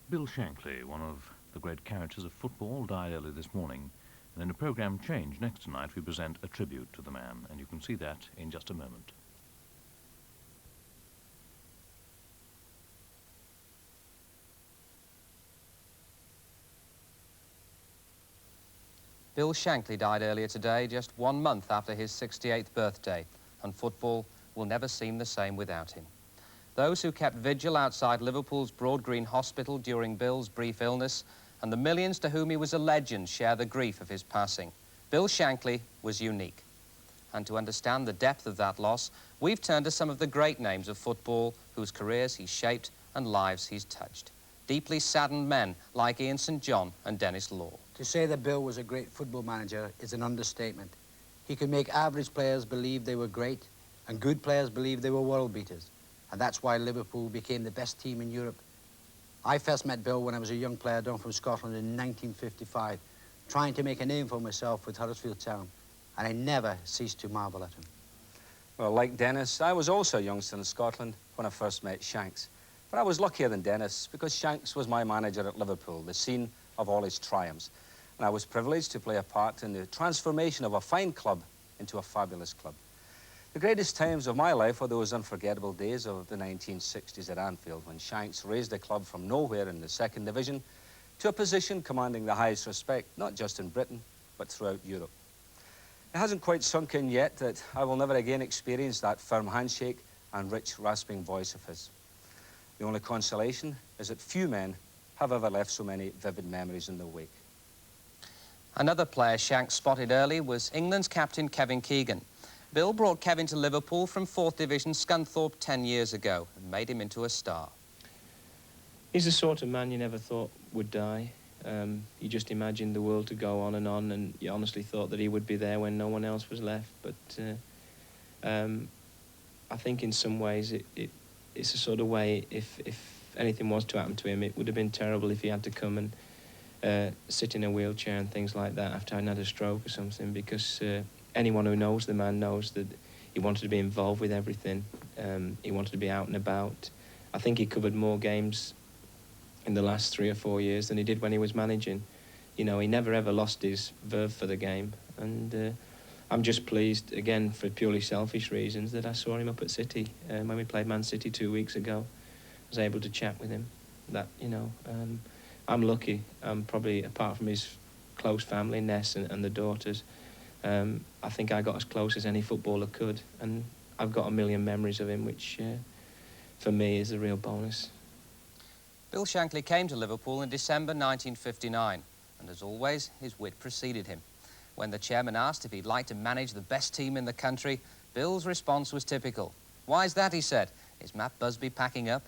Bill Shankly, one of the great characters of football, died early this morning. And in a programme change next tonight, we present a tribute to the man, and you can see that in just a moment. Bill Shankly died earlier today, just 1 month after his 68th birthday, and football will never seem the same without him. Those who kept vigil outside Liverpool's Broad Green Hospital during Bill's brief illness, and the millions to whom he was a legend, share the grief of his passing. Bill Shankly was unique. And to understand the depth of that loss, we've turned to some of the great names of football whose careers he's shaped and lives he's touched. Deeply saddened men like Ian St John and Dennis Law. To say that Bill was a great football manager is an understatement. He could make average players believe they were great and good players believe they were world beaters. And that's why Liverpool became the best team in Europe. I first met Bill when I was a young player down from Scotland in 1955, trying to make a name for myself with Huddersfield Town, and I never ceased to marvel at him. Well, like Dennis, I was also a youngster in Scotland when I first met Shanks. But I was luckier than Dennis because Shanks was my manager at Liverpool, the scene of all his triumphs. And I was privileged to play a part in the transformation of a fine club into a fabulous club. The greatest times of my life were those unforgettable days of the 1960s at Anfield, when Shanks raised the club from nowhere in the second division to a position commanding the highest respect, not just in Britain, but throughout Europe. It hasn't quite sunk in yet that I will never again experience that firm handshake and rich, rasping voice of his. The only consolation is that few men have ever left so many vivid memories in their wake. Another player Shanks spotted early was England's captain Kevin Keegan. Bill brought Kevin to Liverpool from 4th Division Scunthorpe 10 years ago and made him into a star. He's the sort of man you never thought would die. You just imagined the world to go on, and you honestly thought that he would be there when no one else was left. But I think in some ways it's a sort of way, if anything was to happen to him, it would have been terrible if he had to come and sit in a wheelchair and things like that after I'd had a stroke or something, because anyone who knows the man knows that he wanted to be involved with everything. He wanted to be out and about. I think he covered more games in the last 3 or 4 years than he did when he was managing. You know, he never ever lost his verve for the game. And I'm just pleased, again, for purely selfish reasons, that I saw him up at City. When we played Man City 2 weeks ago, I was able to chat with him. That, you know, I'm lucky. Probably, apart from his close family, Ness and the daughters, I think I got as close as any footballer could, and I've got a million memories of him, which for me is a real bonus. Bill Shankly came to Liverpool in December 1959, and as always, his wit preceded him. When the chairman asked if he'd like to manage the best team in the country, Bill's response was typical. "Why's that?" he said. "Is Matt Busby packing up?"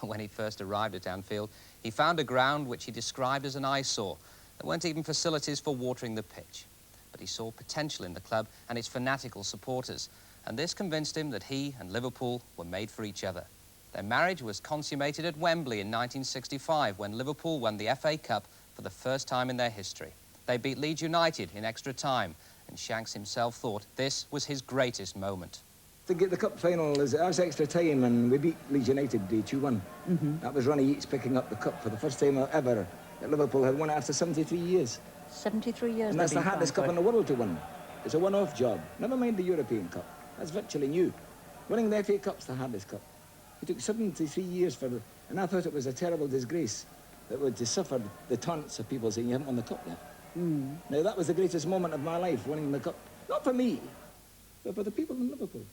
When he first arrived at Anfield, he found a ground which he described as an eyesore. There weren't even facilities for watering the pitch. But he saw potential in the club and its fanatical supporters, and this convinced him that he and Liverpool were made for each other. Their marriage was consummated at Wembley in 1965 when Liverpool won the FA Cup for the first time in their history. They beat Leeds United in extra time, and Shanks himself thought this was his greatest moment. To get the cup final, it was extra time, and we beat Leeds United 2-1. That was Ronnie Yeats picking up the cup for the first time ever that Liverpool had won after 73 years. 73 years. And that's the hardest cup in the world to win. It's a one-off job. Never mind the European Cup. That's virtually new. Winning the FA Cup's the hardest cup. It took 73 years for it, and I thought it was a terrible disgrace that would have suffered the taunts of people saying you haven't won the cup yet. Now, that was the greatest moment of my life, winning the cup. Not for me, but for the people in Liverpool.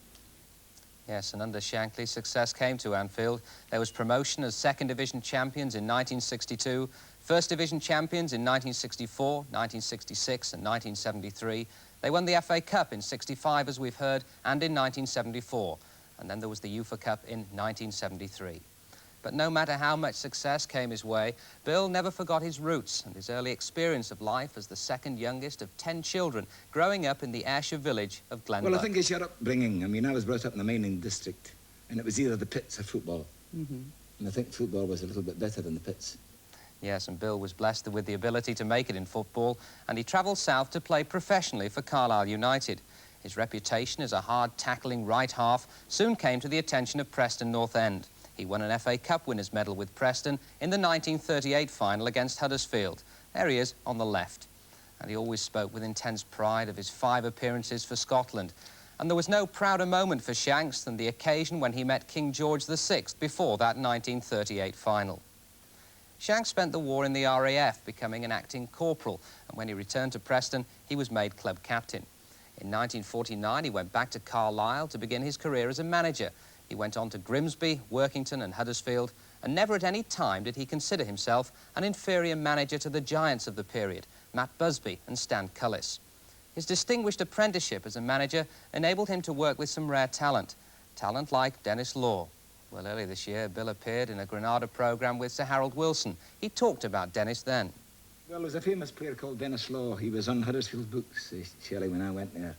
Yes, and under Shankly, success came to Anfield. There was promotion as Second Division champions in 1962, First Division champions in 1964, 1966 and 1973. They won the FA Cup in 65, as we've heard, and in 1974. And then there was the UEFA Cup in 1973. But no matter how much success came his way, Bill never forgot his roots and his early experience of life as the second youngest of 10 children, growing up in the Ayrshire village of Glenbuck. Well, I think it's your upbringing. I mean, I was brought up in the mining district, and it was either the pits or football. And I think football was a little bit better than the pits. Yes, and Bill was blessed with the ability to make it in football, and he travelled south to play professionally for Carlisle United. His reputation as a hard-tackling right half soon came to the attention of Preston North End. He won an FA Cup winners' medal with Preston in the 1938 final against Huddersfield. There he is on the left. And he always spoke with intense pride of his 5 appearances for Scotland. And there was no prouder moment for Shanks than the occasion when he met King George VI before that 1938 final. Shanks spent the war in the RAF, becoming an acting corporal, and when he returned to Preston, he was made club captain. In 1949, he went back to Carlisle to begin his career as a manager. He went on to Grimsby, Workington and Huddersfield, and never at any time did he consider himself an inferior manager to the giants of the period, Matt Busby and Stan Cullis. His distinguished apprenticeship as a manager enabled him to work with some rare talent like Dennis Law. Well, earlier this year, Bill appeared in a Granada programme with Sir Harold Wilson. He talked about Dennis then. Well, there was a famous player called Dennis Law. He was on Huddersfield's books, Shelley, when I went there.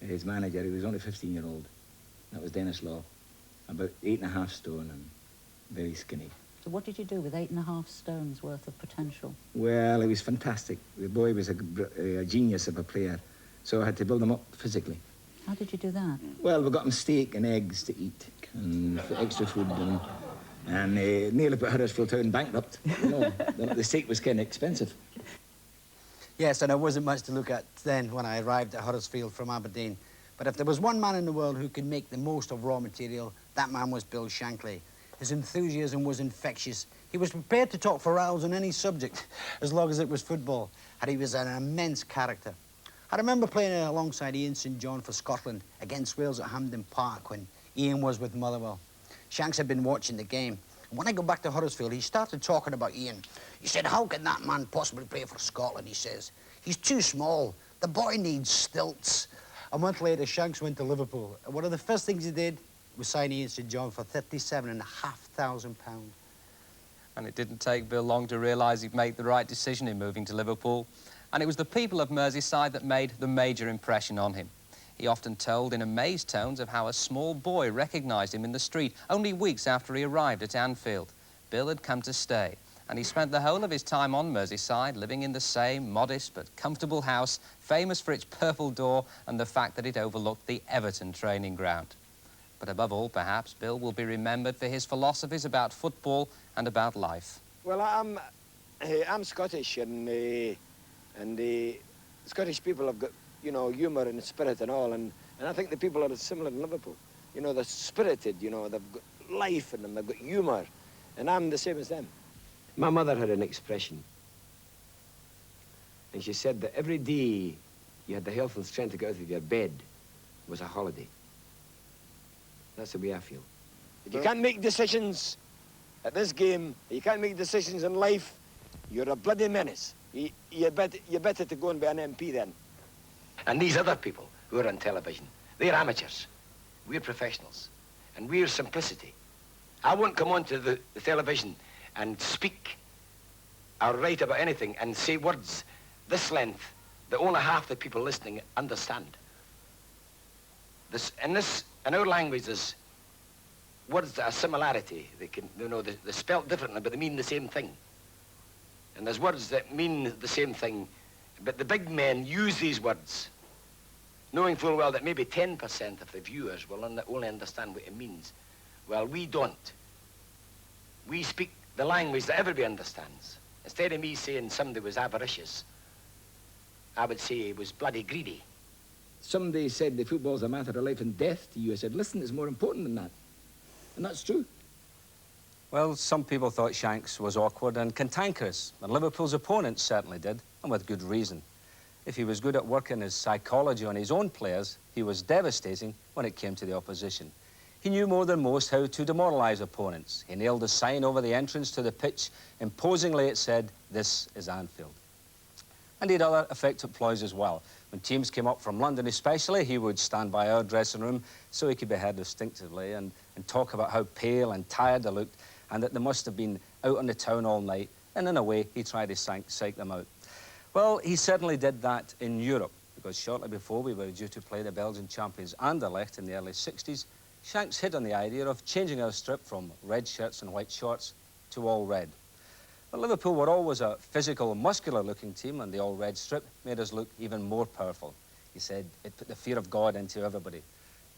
His manager, he was only 15-year-old. That was Dennis Law. About 8.5 stone and very skinny. So what did you do with 8.5 stones worth of potential? Well, he was fantastic. The boy was a genius of a player, so I had to build him up physically. How did you do that? Well, we got him steak and eggs to eat and extra food and nearly put Huddersfield Town bankrupt. You know, the steak was kind of expensive. Yes, and there wasn't much to look at then when I arrived at Huddersfield from Aberdeen. But if there was one man in the world who could make the most of raw material, that man was Bill Shankly. His enthusiasm was infectious. He was prepared to talk for hours on any subject, as long as it was football, and he was an immense character. I remember playing alongside Ian St John for Scotland against Wales at Hampden Park when Ian was with Motherwell. Shanks had been watching the game. And when I got back to Huddersfield, he started talking about Ian. He said, "How can that man possibly play for Scotland?" he says. "He's too small. The boy needs stilts." A month later, Shanks went to Liverpool. And one of the first things he did was sign Ian St John for £37,500. And it didn't take Bill long to realise he'd made the right decision in moving to Liverpool. And it was the people of Merseyside that made the major impression on him. He often told in amazed tones of how a small boy recognised him in the street only weeks after he arrived at Anfield. Bill had come to stay, and he spent the whole of his time on Merseyside living in the same modest but comfortable house, famous for its purple door and the fact that it overlooked the Everton training ground. But above all, perhaps, Bill will be remembered for his philosophies about football and about life. Well, I'm Scottish, and the Scottish people have got, you know, humour and spirit and all, and I think the people are similar in Liverpool. You know, they're spirited, you know, they've got life in them, they've got humour, and I'm the same as them. My mother had an expression, and she said that every day you had the health and strength to get out of your bed was a holiday. That's the way I feel. If you can't make decisions at this game, you can't make decisions in life, you're a bloody menace. You're better to go and be an MP then. And these other people who are on television, they're amateurs. We're professionals. And we're simplicity. I won't come onto the television and speak or write about anything and say words this length that only half the people listening understand. In our language, there's words that are similarity. They can, you know, they're spelt differently, but they mean the same thing. And there's words that mean the same thing, but the big men use these words, knowing full well that maybe 10% of the viewers will only understand what it means. Well, we don't. We speak the language that everybody understands. Instead of me saying somebody was avaricious, I would say he was bloody greedy. Somebody said the football's a matter of life and death to you. I said, listen, it's more important than that. And that's true. Well, some people thought Shanks was awkward and cantankerous, and Liverpool's opponents certainly did, and with good reason. If he was good at working his psychology on his own players, he was devastating when it came to the opposition. He knew more than most how to demoralise opponents. He nailed a sign over the entrance to the pitch. Imposingly it said, "This is Anfield." And he had other effective ploys as well. When teams came up from London especially, he would stand by our dressing room so he could be heard distinctively and talk about how pale and tired they looked and that they must have been out on the town all night. And in a way, he tried to psych them out. Well, he certainly did that in Europe, because shortly before we were due to play the Belgian champions Anderlecht in the early 60s, Shanks hit on the idea of changing our strip from red shirts and white shorts to all red. But Liverpool were always a physical, muscular-looking team, and the all-red strip made us look even more powerful. He said it put the fear of God into everybody.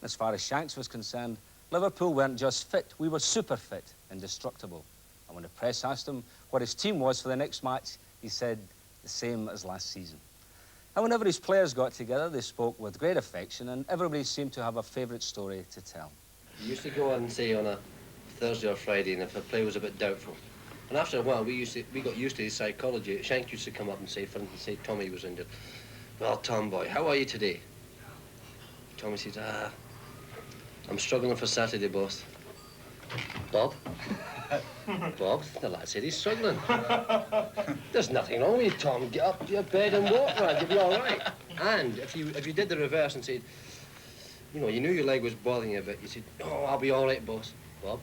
As far as Shanks was concerned, Liverpool weren't just fit, we were super fit, indestructible. And when the press asked him what his team was for the next match, he said the same as last season. And whenever his players got together, they spoke with great affection, and everybody seemed to have a favourite story to tell. We used to go on, say, on a Thursday or Friday, and if a player was a bit doubtful, and after a while, we got used to his psychology. Shank used to come up and say, for instance, say Tommy was injured. Well, Tom boy, how are you today? Tommy says, I'm struggling for Saturday, boss. Bob? Bob, the lad said he's struggling. There's nothing wrong with you, Tom. Get up to your bed and walk, lad. You'll be all right. And if you did the reverse and said, you know, you knew your leg was bothering you a bit, you said, oh, I'll be all right, boss. Bob?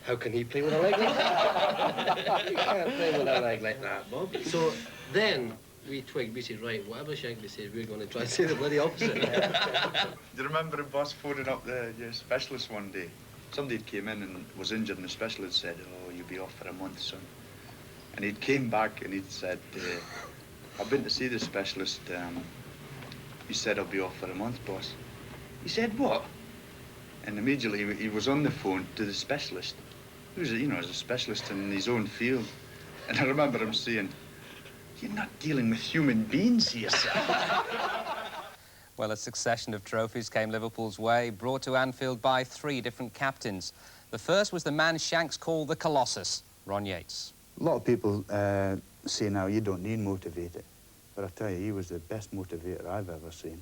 How can he play with a leg like that? He can't play with a leg like that, Bob. So then we twigged, we said, right, whatever Shankly says, we're going to try and say the bloody opposite. Do you remember the boss phoning up your specialist one day? Somebody came in and was injured, and the specialist said, oh, you'll be off for a month, son. And he'd came back and he'd said, I've been to see the specialist. He said, I'll be off for a month, boss. He said, what? And immediately he was on the phone to the specialist. He was, you know, as a specialist in his own field. And I remember him saying, you're not dealing with human beings here, sir. Well, a succession of trophies came Liverpool's way, brought to Anfield by 3 different captains. The first was the man Shanks called the Colossus, Ron Yates. A lot of people say now you don't need motivated, but I tell you, he was the best motivator I've ever seen.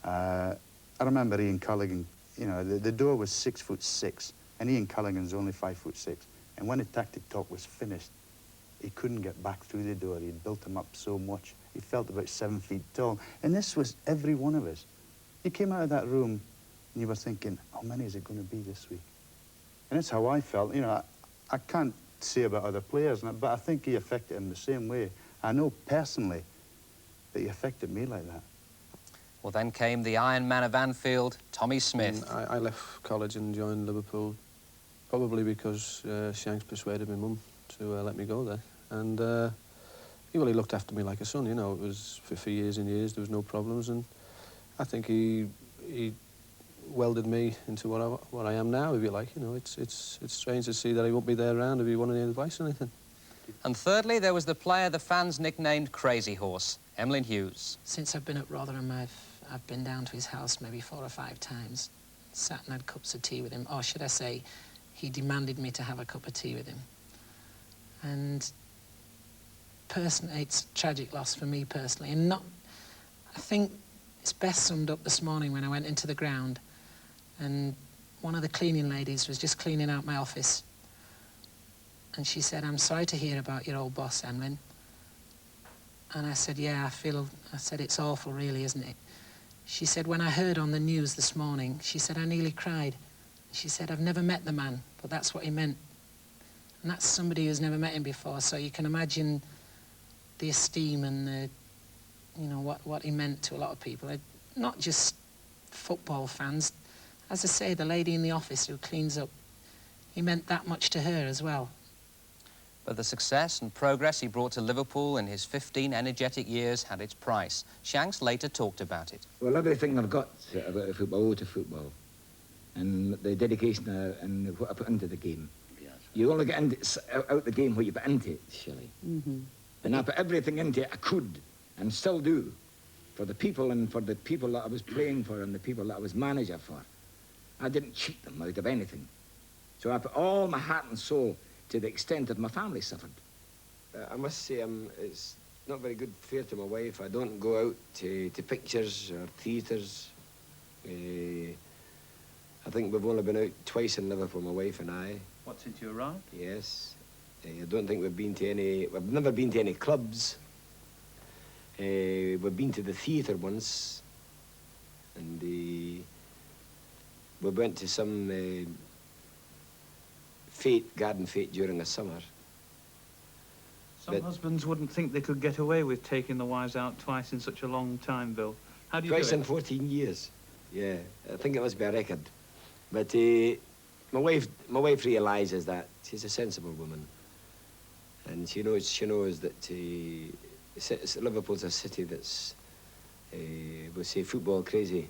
I remember Ian Culligan, you know, the door was 6'6", and Ian Culligan's only 5'6", and when the tactic talk was finished, he couldn't get back through the door. He'd built him up so much. He felt about 7 feet tall. And this was every one of us. You came out of that room and you were thinking, how many is it going to be this week? And that's how I felt. You know, I can't say about other players, but I think he affected him the same way. I know personally that he affected me like that. Well, then came the Iron Man of Anfield, Tommy Smith. I left college and joined Liverpool, probably because Shanks persuaded my mum to let me go there. And he looked after me like a son, you know. It was for years and years, there was no problems, and I think he welded me into what I am now, if you like. You know, it's strange to see that he won't be there around if he wanted any advice or anything. And thirdly, there was the player the fans nicknamed Crazy Horse, Emlyn Hughes. Since I've been at Rotherham, I've been down to his house maybe 4 or 5 times, sat and had cups of tea with him, or should I say, he demanded me to have a cup of tea with him. And personally, it's a tragic loss for me personally, and I think it's best summed up this morning when I went into the ground and one of the cleaning ladies was just cleaning out my office, and she said, I'm sorry to hear about your old boss, Emlyn. And I said, yeah, I said, it's awful really, isn't it? She said, when I heard on the news this morning, she said, I nearly cried. She said, I've never met the man, but that's what he meant. And that's somebody who's never met him before, so you can imagine the esteem and the, you know, what he meant to a lot of people. Not just football fans. As I say, the lady in the office who cleans up, he meant that much to her as well. But the success and progress he brought to Liverpool in his 15 energetic years had its price. Shanks later talked about it. Well, everything I've got about football, owed to football, and the dedication and what I put into the game. You only get out the game what you put into it, Shelley. And I put everything into it I could, and still do, for the people and for the people that I was playing for and the people that I was manager for. I didn't cheat them out of anything. So I put all my heart and soul to the extent that my family suffered. I must say, it's not very good fair to my wife. I don't go out to pictures or theatres. I think we've only been out twice in Liverpool, my wife and I. What, since you arrived? Yes. I don't think we've been to any... We've never been to any clubs. We've been to the theatre once. And we went to some garden fete during the summer. Some husbands wouldn't think they could get away with taking the wives out twice in such a long time, Bill. How do you do it? Twice in 14 years. Yeah, I think it must be a record. But my wife realises that she's a sensible woman, and she knows that Liverpool's a city that's, we'll say, football crazy.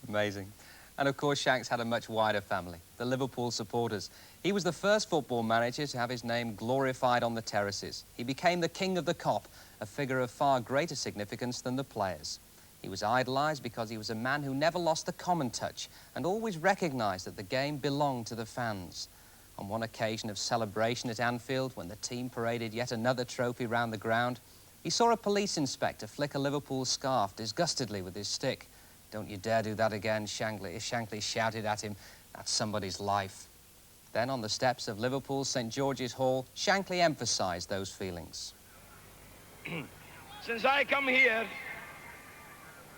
Amazing. And of course, Shanks had a much wider family, the Liverpool supporters. He was the first football manager to have his name glorified on the terraces. He became the king of the Kop, a figure of far greater significance than the players. He was idolised because he was a man who never lost the common touch and always recognised that the game belonged to the fans. On one occasion of celebration at Anfield, when the team paraded yet another trophy round the ground, he saw a police inspector flick a Liverpool scarf disgustedly with his stick. "Don't you dare do that again," Shankly shouted at him. "That's somebody's life." Then, on the steps of Liverpool's St George's Hall, Shankly emphasised those feelings. Since I come here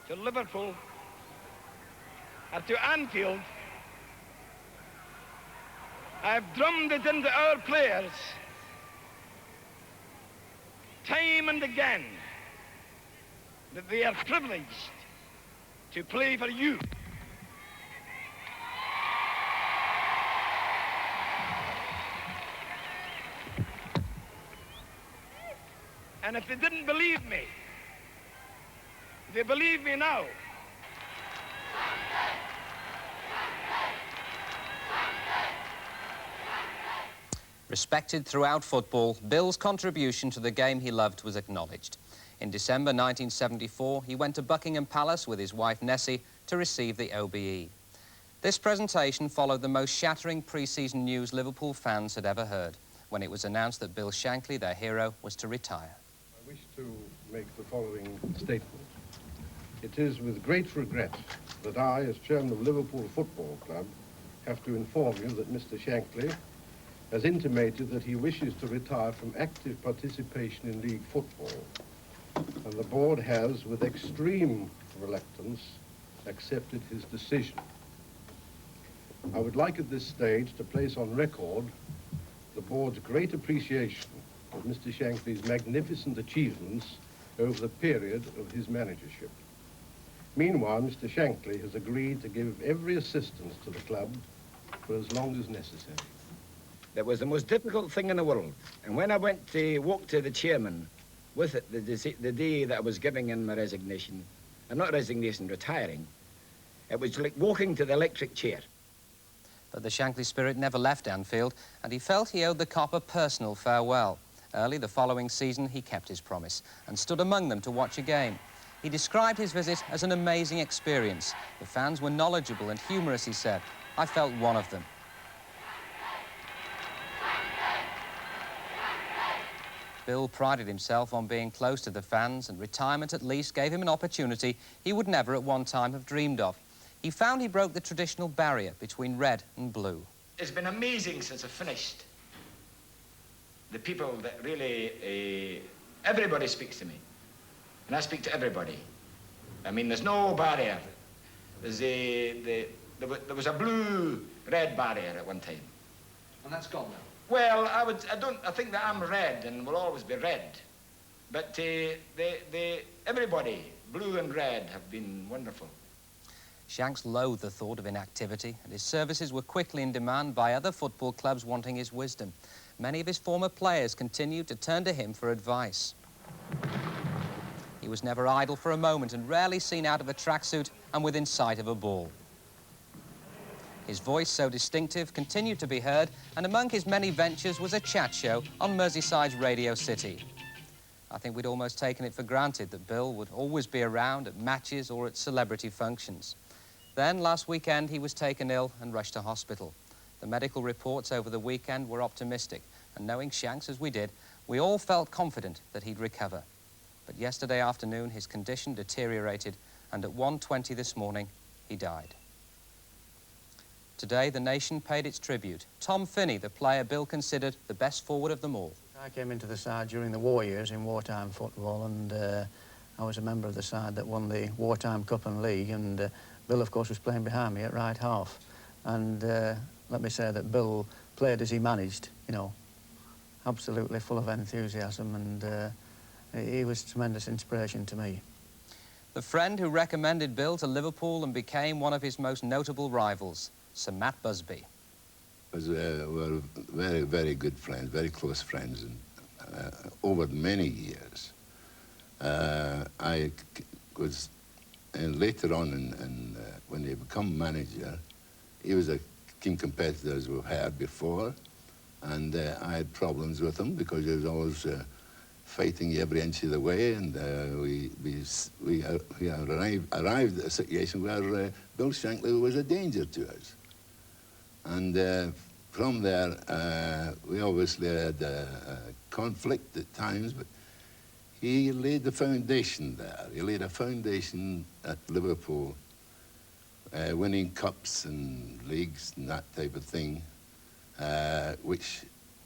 to Liverpool, or to Anfield, I've drummed it into our players time and again that they are privileged to play for you. And if they didn't believe me, they believe me now. Respected throughout football, Bill's contribution to the game he loved was acknowledged. In December 1974, he went to Buckingham Palace with his wife Nessie to receive the OBE. This presentation followed the most shattering pre-season news Liverpool fans had ever heard, when it was announced that Bill Shankly, their hero, was to retire. I wish to make the following statement. It is with great regret that I, as chairman of Liverpool Football Club, have to inform you that Mr. Shankly has intimated that he wishes to retire from active participation in league football, and the board has, with extreme reluctance, accepted his decision. I would like at this stage to place on record the board's great appreciation of Mr. Shankly's magnificent achievements over the period of his managership. Meanwhile, Mr. Shankly has agreed to give every assistance to the club for as long as necessary. That was the most difficult thing in the world. And when I went to walk to the chairman with it the day that I was giving in my resignation, and not resignation, retiring, it was like walking to the electric chair. But the Shankly spirit never left Anfield, and he felt he owed the Kop a personal farewell. Early the following season, he kept his promise and stood among them to watch a game. He described his visit as an amazing experience. The fans were knowledgeable and humorous, he said. "I felt one of them." Bill prided himself on being close to the fans, and retirement at least gave him an opportunity he would never at one time have dreamed of. He found he broke the traditional barrier between red and blue. It's been amazing since I finished. The people that really, everybody speaks to me. And I speak to everybody. I mean, there's no barrier. There was a blue-red barrier at one time. And that's gone now? Well, I think that I'm red and will always be red. But everybody, blue and red, have been wonderful. Shanks loathed the thought of inactivity, and his services were quickly in demand by other football clubs wanting his wisdom. Many of his former players continued to turn to him for advice. He was never idle for a moment and rarely seen out of a tracksuit and within sight of a ball. His voice, so distinctive, continued to be heard, and among his many ventures was a chat show on Merseyside's Radio City. I think we'd almost taken it for granted that Bill would always be around at matches or at celebrity functions. Then, last weekend, he was taken ill and rushed to hospital. The medical reports over the weekend were optimistic, and knowing Shanks as we did, we all felt confident that he'd recover. But yesterday afternoon, his condition deteriorated, and at 1:20 this morning, he died. Today, the nation paid its tribute. Tom Finney, the player Bill considered the best forward of them all. I came into the side during the war years in wartime football, and I was a member of the side that won the Wartime Cup and League, and Bill, of course, was playing behind me at right half. And let me say that Bill played as he managed, you know, absolutely full of enthusiasm, and he was tremendous inspiration to me. The friend who recommended Bill to Liverpool and became one of his most notable rivals, Sir Matt Busby. Were very, very good friends, very close friends, and over many years. I was and later on, when he become manager, he was a keen competitor, as we've heard before, and I had problems with him because he was always fighting every inch of the way, and we arrived at a situation where Bill Shankly was a danger to us. And from there, we obviously had a conflict at times, but he laid the foundation there. He laid a foundation at Liverpool, winning cups and leagues and that type of thing, which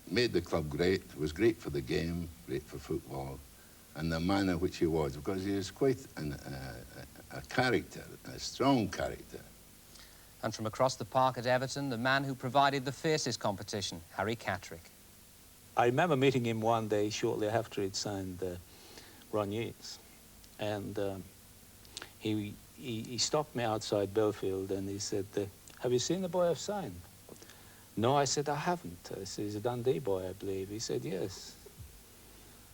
made the club great, was great for the game, great for football, and the manner which he was, because he was quite a character, a strong character. And from across the park at Everton, the man who provided the fiercest competition, Harry Catterick. I remember meeting him one day shortly after he'd signed Ron Yeats, and he stopped me outside Belfield and he said, "Have you seen the boy I've signed?" "No," I said, "I haven't." I said, "He's a Dundee boy, I believe." He said, "Yes."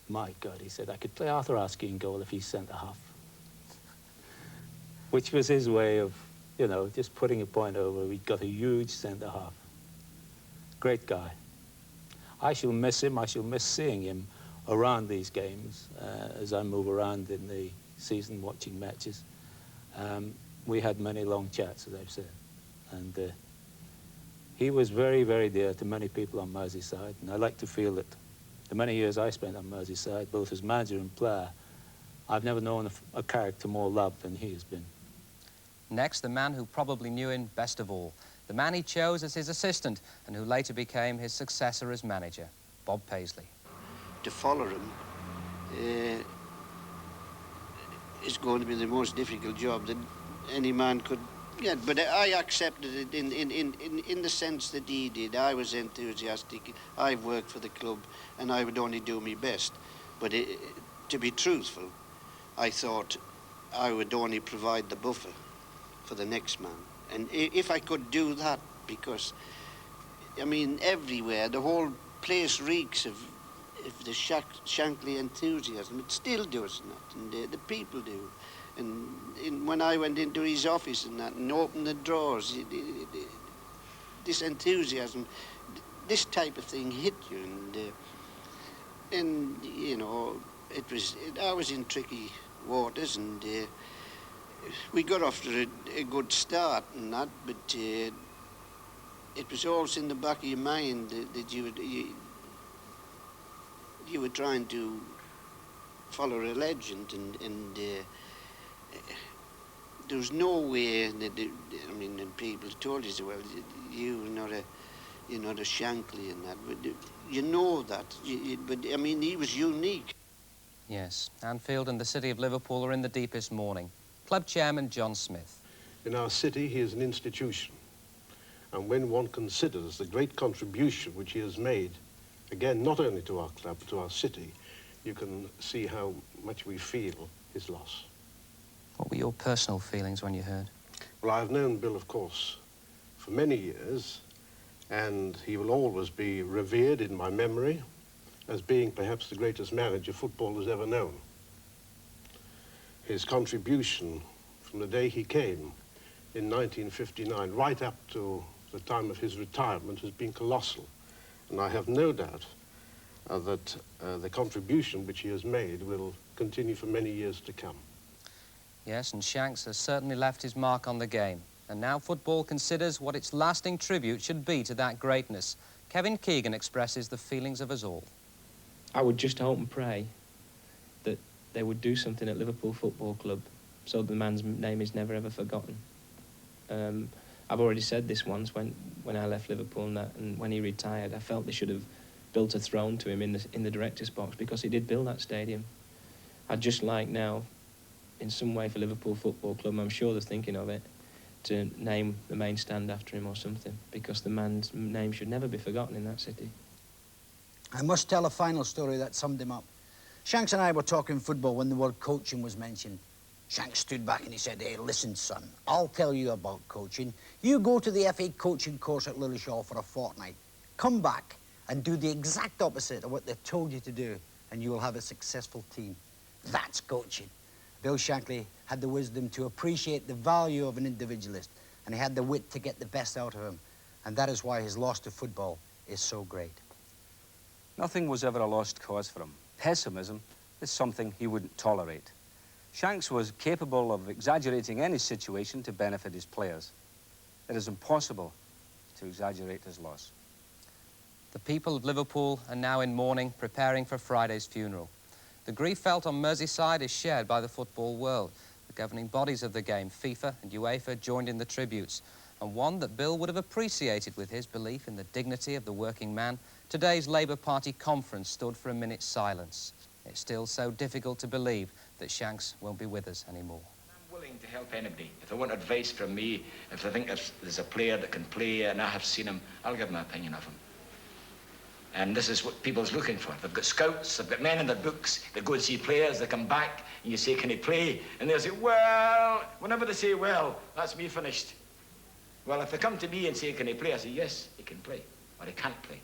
"My God," he said, "I could play Arthur Askey in goal if he's centre-half." Which was his way of, you know, just putting a point over. We'd got a huge centre-half. Great guy. I shall miss him. I shall miss seeing him around these games as I move around in the season watching matches. We had many long chats, as I've said. And he was very, very dear to many people on Merseyside. And I like to feel that the many years I spent on Merseyside, both as manager and player, I've never known a character more loved than he has been. Next, the man who probably knew him best of all, the man he chose as his assistant and who later became his successor as manager, Bob Paisley. To follow him is going to be the most difficult job that any man could get. But I accepted it in the sense that he did. I was enthusiastic. I've worked for the club and I would only do my best. But to be truthful, I thought I would only provide the buffer for the next man. And if I could do that, because, I mean, everywhere, the whole place reeks of the Shankly enthusiasm. It still does that, and the people do. And when I went into his office and that, and opened the drawers, this enthusiasm, this type of thing hit you, and you know, I was in tricky waters, and we got off to a good start and that, but it was always in the back of your mind that you were trying to follow a legend, and there was no way that I mean, and people told you, well, you're not a Shankly and that, but you know that. But I mean, he was unique. Yes, Anfield and the city of Liverpool are in the deepest mourning. Club chairman John Smith. In our city, he is an institution. And when one considers the great contribution which he has made, again, not only to our club, but to our city, you can see how much we feel his loss. What were your personal feelings when you heard? Well, I've known Bill, of course, for many years, and he will always be revered in my memory as being perhaps the greatest manager football has ever known. His contribution from the day he came in 1959 right up to the time of his retirement has been colossal. And I have no doubt that the contribution which he has made will continue for many years to come. Yes, and Shanks has certainly left his mark on the game. And now football considers what its lasting tribute should be to that greatness. Kevin Keegan expresses the feelings of us all. I would just hope and pray that they would do something at Liverpool Football Club so the man's name is never ever forgotten. I've already said this once when I left Liverpool and when he retired, I felt they should have built a throne to him in the director's box because he did build that stadium. I'd just like now, in some way for Liverpool Football Club, I'm sure they're thinking of it, to name the main stand after him or something, because the man's name should never be forgotten in that city. I must tell a final story that summed him up. Shanks and I were talking football when the word coaching was mentioned. Shanks stood back and he said, "Hey, listen, son, I'll tell you about coaching. You go to the FA coaching course at Lilleshall for a fortnight. Come back and do the exact opposite of what they've told you to do, and you will have a successful team. That's coaching." Bill Shankly had the wisdom to appreciate the value of an individualist, and he had the wit to get the best out of him. And that is why his loss to football is so great. Nothing was ever a lost cause for him. Pessimism is something he wouldn't tolerate. Shanks was capable of exaggerating any situation to benefit his players. It is impossible to exaggerate his loss. The people of Liverpool are now in mourning, preparing for Friday's funeral. The grief felt on Merseyside is shared by the football world. The governing bodies of the game, FIFA and UEFA, joined in the tributes, and one that Bill would have appreciated with his belief in the dignity of the working man. Today's Labour Party conference stood for a minute's silence. It's still so difficult to believe that Shanks won't be with us anymore. I'm willing to help anybody. If they want advice from me, if they think there's a player that can play and I have seen him, I'll give my opinion of him. And this is what people's looking for. They've got scouts, they've got men in their books, they go and see players, they come back, and you say, can he play? And they'll say, well, whenever they say, well, that's me finished. Well, if they come to me and say, can he play? I say, yes, he can play, or he can't play.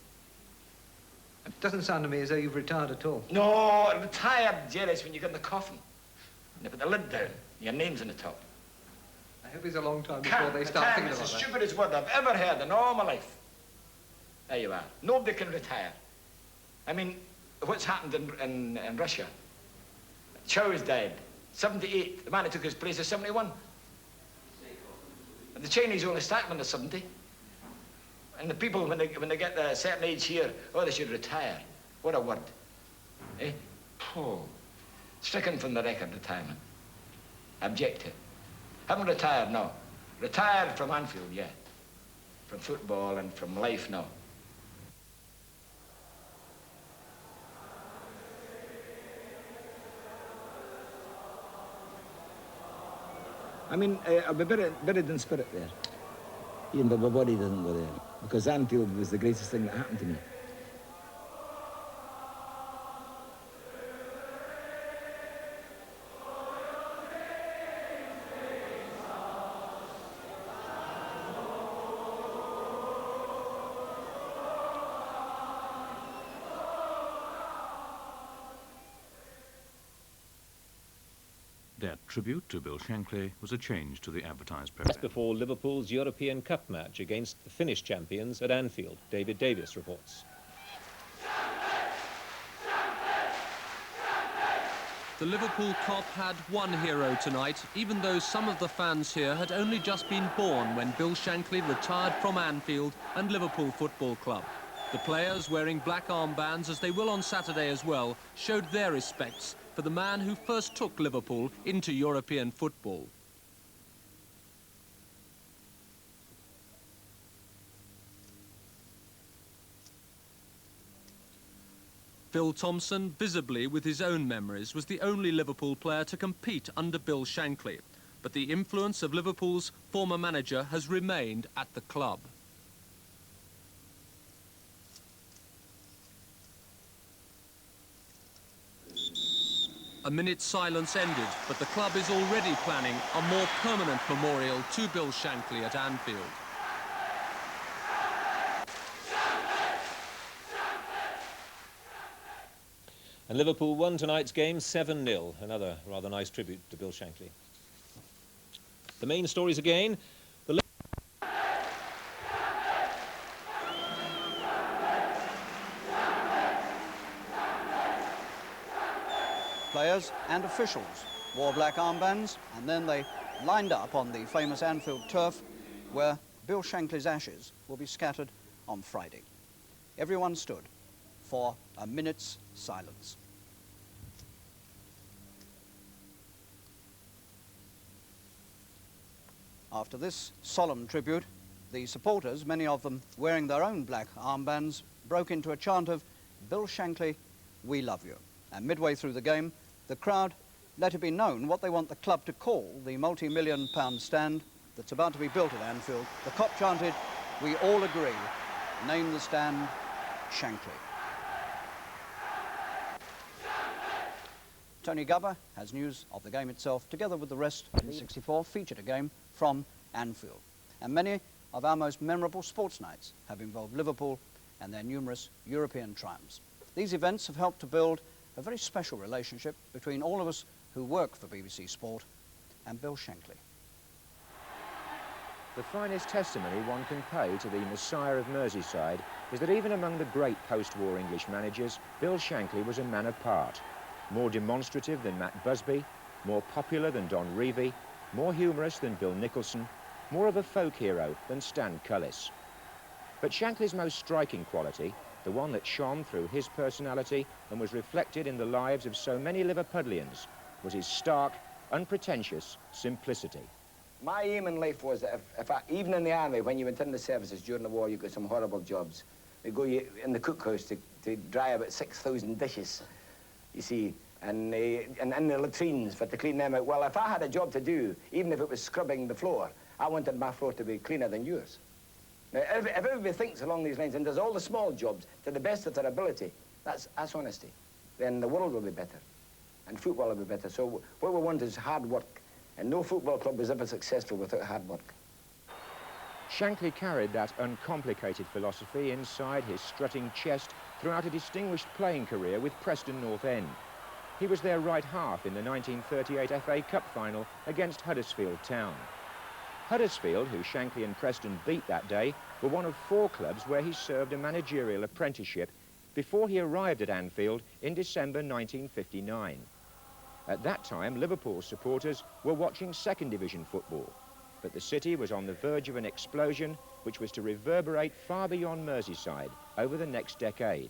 It doesn't sound to me as though you've retired at all. No, retired, Jerry, is when you get in the coffin. And they put the lid down, your name's on the top. I hope it's a long time before they start thinking about that. It's the stupidest word I've ever heard in all my life. There you are. Nobody can retire. I mean, what's happened in Russia? Chow's died, 78. The man who took his place is 71. And the Chinese only start when they're 70. And the people, when they get a certain age here, oh, they should retire. What a word. Eh? Oh. Stricken from the record, retirement. Object to it. Haven't retired, no. Retired from Anfield, yeah. From football and from life, no. I mean, I'll be buried in spirit there, even though my body doesn't go there, because Anfield was the greatest thing that happened to me. That tribute to Bill Shankly was a change to the advertised programme. Before Liverpool's European Cup match against the Finnish champions at Anfield, David Davis reports. The Liverpool Kop had one hero tonight, even though some of the fans here had only just been born when Bill Shankly retired from Anfield and Liverpool Football Club. The players, wearing black armbands, as they will on Saturday as well, showed their respects for the man who first took Liverpool into European football. Phil Thompson, visibly with his own memories, was the only Liverpool player to compete under Bill Shankly. But the influence of Liverpool's former manager has remained at the club. A minute's silence ended, but the club is already planning a more permanent memorial to Bill Shankly at Anfield. And Liverpool won tonight's game 7-0, another rather nice tribute to Bill Shankly. The main stories again. Players and officials wore black armbands, and then they lined up on the famous Anfield turf where Bill Shankly's ashes will be scattered on Friday. Everyone stood for a minute's silence. After this solemn tribute, the supporters, many of them wearing their own black armbands, broke into a chant of "Bill Shankly, we love you." And midway through the game, the crowd let it be known what they want the club to call the multi-million-pound stand that's about to be built at Anfield. The Kop chanted, "We all agree, name the stand Shankly." Tony Gubber has news of the game itself, together with the rest of the 64 featured a game from Anfield. And many of our most memorable sports nights have involved Liverpool and their numerous European triumphs. These events have helped to build a very special relationship between all of us who work for BBC Sport, and Bill Shankly. The finest testimony one can pay to the Messiah of Merseyside is that even among the great post-war English managers, Bill Shankly was a man apart. More demonstrative than Matt Busby, more popular than Don Revie, more humorous than Bill Nicholson, more of a folk hero than Stan Cullis. But Shankly's most striking quality, the one that shone through his personality and was reflected in the lives of so many Liverpudlians, was his stark, unpretentious simplicity. My aim in life was that even in the army, when you went in the services during the war, you got some horrible jobs. They go in the cookhouse to dry about 6,000 dishes, you see, and in the latrines to clean them out. Well, if I had a job to do, even if it was scrubbing the floor, I wanted my floor to be cleaner than yours. Now, if everybody thinks along these lines and does all the small jobs to the best of their ability, that's honesty, then the world will be better, and football will be better. So what we want is hard work. And no football club is ever successful without hard work. Shankly carried that uncomplicated philosophy inside his strutting chest throughout a distinguished playing career with Preston North End. He was their right half in the 1938 FA Cup final against Huddersfield Town. Huddersfield, who Shankly and Preston beat that day, were one of 4 clubs where he served a managerial apprenticeship before he arrived at Anfield in December 1959. At that time, Liverpool supporters were watching second division football, but the city was on the verge of an explosion which was to reverberate far beyond Merseyside over the next decade.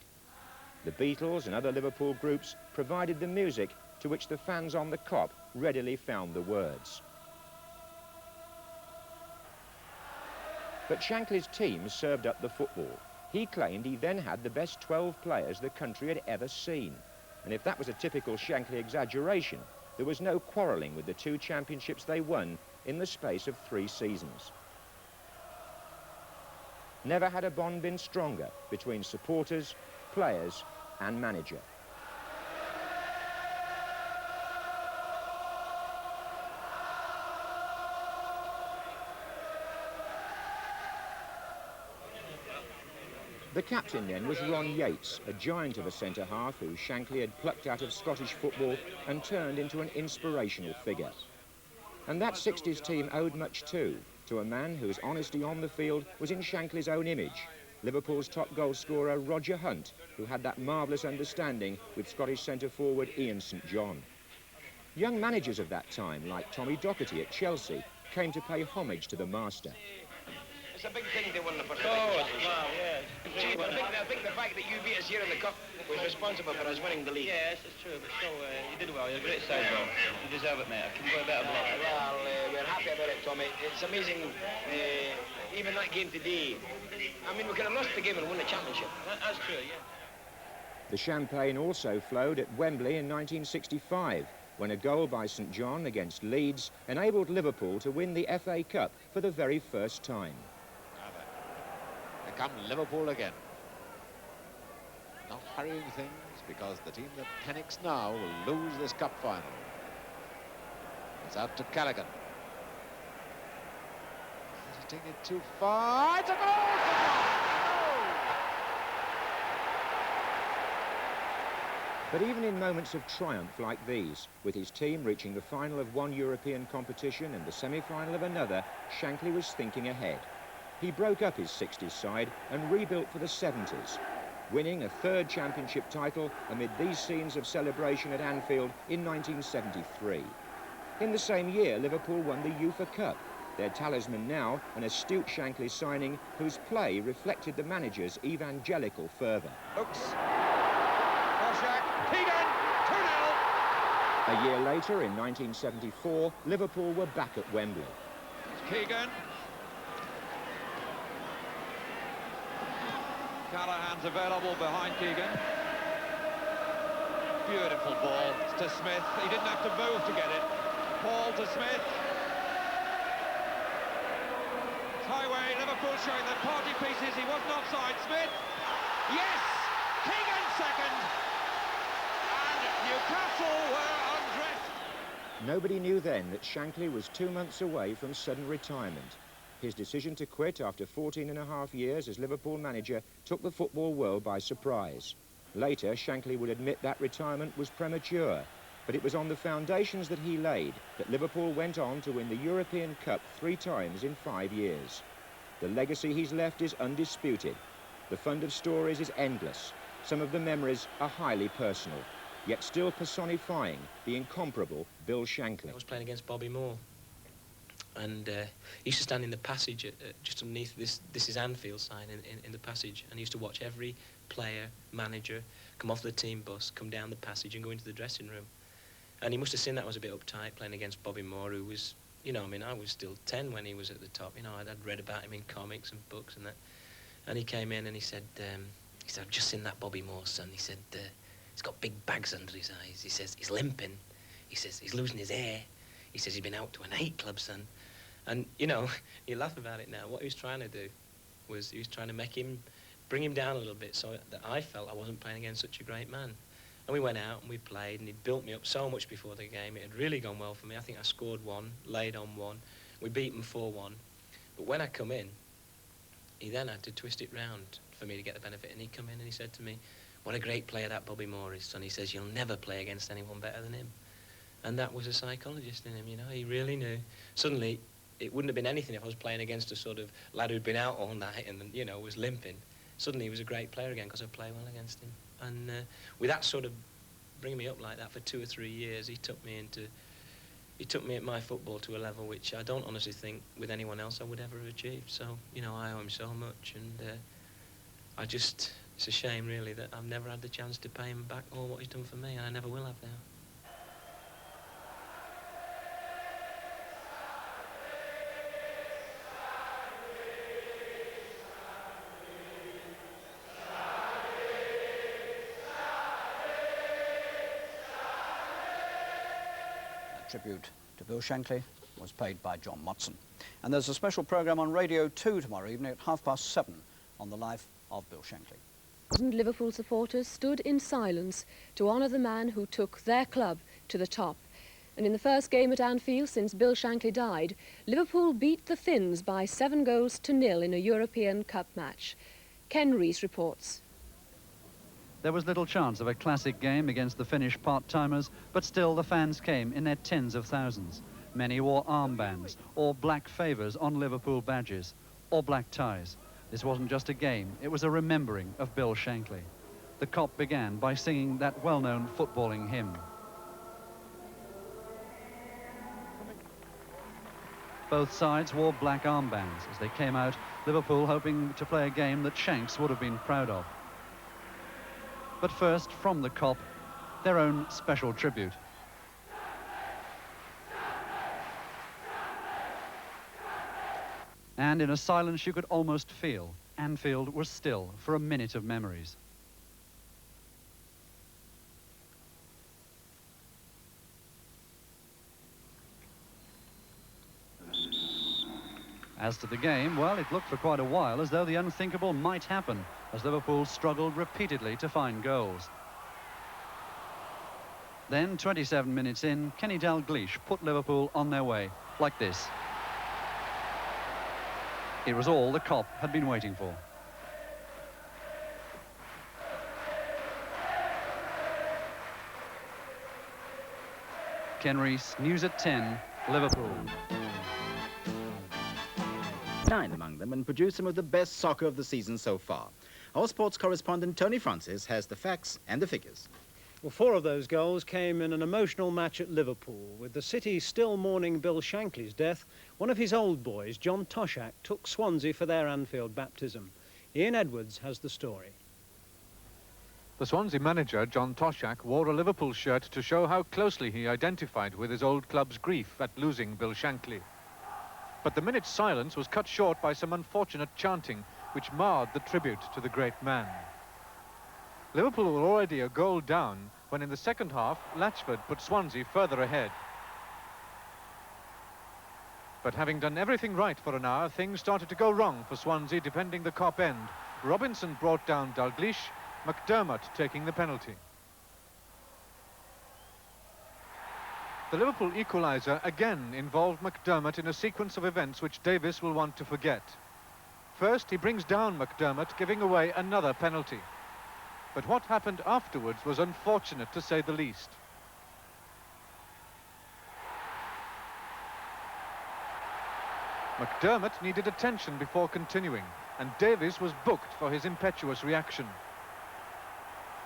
The Beatles and other Liverpool groups provided the music to which the fans on the Kop readily found the words. But Shankly's team served up the football. He claimed he then had the best 12 players the country had ever seen. And if that was a typical Shankly exaggeration, there was no quarrelling with the 2 championships they won in the space of 3 seasons. Never had a bond been stronger between supporters, players and manager. The captain then was Ron Yates, a giant of a centre-half who Shankly had plucked out of Scottish football and turned into an inspirational figure. And that 60s team owed much too, to a man whose honesty on the field was in Shankly's own image, Liverpool's top goal scorer Roger Hunt, who had that marvellous understanding with Scottish centre-forward Ian St John. Young managers of that time, like Tommy Docherty at Chelsea, came to pay homage to the master. It's a big thing to win the first wow, yeah. Gee, but I think the fact that you beat us here in the Cup was responsible for us winning the league. Yes, it's true, but still, you did well. You're a great side, bro. You deserve it, mate. I couldn't go a better block. Well, we're happy about it, Tommy. It's amazing, even that game today. I mean, we could have lost the game and won the championship. That's true, yeah. The champagne also flowed at Wembley in 1965, when a goal by St John against Leeds enabled Liverpool to win the FA Cup for the very first time. Come Liverpool again. Not hurrying things, because the team that panics now will lose this cup final. It's out to Callaghan. Hitting it too far. It's a goal! But even in moments of triumph like these, with his team reaching the final of one European competition and the semi-final of another, Shankly was thinking ahead. He broke up his 60s side and rebuilt for the 70s, winning a 3rd championship title amid these scenes of celebration at Anfield in 1973. In the same year, Liverpool won the UEFA Cup, their talisman now an astute Shankly signing whose play reflected the manager's evangelical fervour. Looks. Keegan, 2-0. A year later, in 1974, Liverpool were back at Wembley. Keegan. Callahan's available behind Keegan. Beautiful ball to Smith. He didn't have to move to get it. Paul to Smith. It's highway. Liverpool showing their party pieces. He wasn't offside. Smith. Yes! Keegan second. And Newcastle were undressed. Nobody knew then that Shankly was 2 months away from sudden retirement. His decision to quit after 14.5 years as Liverpool manager took the football world by surprise. Later, Shankly would admit that retirement was premature. But it was on the foundations that he laid that Liverpool went on to win the European Cup 3 times in 5 years. The legacy he's left is undisputed. The fund of stories is endless. Some of the memories are highly personal, yet still personifying the incomparable Bill Shankly. I was playing against Bobby Moore, and he used to stand in the passage just underneath this is Anfield sign in the passage, and he used to watch every player, manager, come off the team bus, come down the passage and go into the dressing room. And he must have seen that I was a bit uptight playing against Bobby Moore, who was, you know, I mean, I was still 10 when he was at the top. You know, I'd read about him in comics and books and that. And he came in and he said, I've just seen that Bobby Moore, son. He said, he's got big bags under his eyes. He says, he's limping. He says, he's losing his hair. He says, he's been out to an 8 club, son. And, you know, you laugh about it now. What he was trying to do was he was trying to bring him down a little bit so that I felt I wasn't playing against such a great man. And we went out and we played, and he'd built me up so much before the game. It had really gone well for me. I think I scored 1, laid on 1. We beat him 4-1. But when I come in, he then had to twist it round for me to get the benefit. And he come in and he said to me, what a great player that Bobby Moore is, son. He says, you'll never play against anyone better than him. And that was a psychologist in him, you know. He really knew. Suddenly, it wouldn't have been anything if I was playing against a sort of lad who'd been out all night and, you know, was limping. Suddenly, he was a great player again because I played well against him. And with that sort of bringing me up like that for 2 or 3 years, he took me at my football to a level which I don't honestly think with anyone else I would ever have achieved. So, you know, I owe him so much, and it's a shame really that I've never had the chance to pay him back all what he's done for me, and I never will have now. Tribute to Bill Shankly was paid by John Motson. And there's a special programme on Radio 2 tomorrow evening at 7:30 on the life of Bill Shankly. Liverpool supporters stood in silence to honour the man who took their club to the top. And in the first game at Anfield since Bill Shankly died, Liverpool beat the Finns by 7-0 in a European Cup match. Ken Rees reports. There was little chance of a classic game against the Finnish part-timers, but still the fans came in their tens of thousands. Many wore armbands or black favours on Liverpool badges or black ties. This wasn't just a game, it was a remembering of Bill Shankly. The Kop began by singing that well-known footballing hymn. Both sides wore black armbands as they came out, Liverpool hoping to play a game that Shanks would have been proud of. But first, from the Kop, their own special tribute. And in a silence you could almost feel, Anfield was still for a minute of memories. As to the game, well, it looked for quite a while as though the unthinkable might happen, as Liverpool struggled repeatedly to find goals. Then, 27 minutes in, Kenny Dalglish put Liverpool on their way, like this. It was all the Kop had been waiting for. Ken Rees, News at 10, Liverpool. 9 among them and produce some of the best soccer of the season so far. Our sports correspondent Tony Francis has the facts and the figures. Well, 4 of those goals came in an emotional match at Liverpool. With the city still mourning Bill Shankly's death, one of his old boys, John Toshak, took Swansea for their Anfield baptism. Ian Edwards has the story. The Swansea manager, John Toshak, wore a Liverpool shirt to show how closely he identified with his old club's grief at losing Bill Shankly. But the minute's silence was cut short by some unfortunate chanting, which marred the tribute to the great man. Liverpool were already a goal down when in the second half, Latchford put Swansea further ahead. But having done everything right for an hour, things started to go wrong for Swansea defending the Kop end. Robinson brought down Dalglish, McDermott taking the penalty. The Liverpool equaliser again involved McDermott in a sequence of events which Davis will want to forget. First, he brings down McDermott, giving away another penalty. But what happened afterwards was unfortunate, to say the least. McDermott needed attention before continuing, and Davies was booked for his impetuous reaction.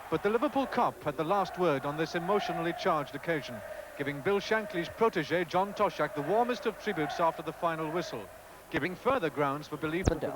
But the Liverpool cop had the last word on this emotionally charged occasion, giving Bill Shankly's protege, John Toshak, the warmest of tributes after the final whistle, giving further grounds for belief that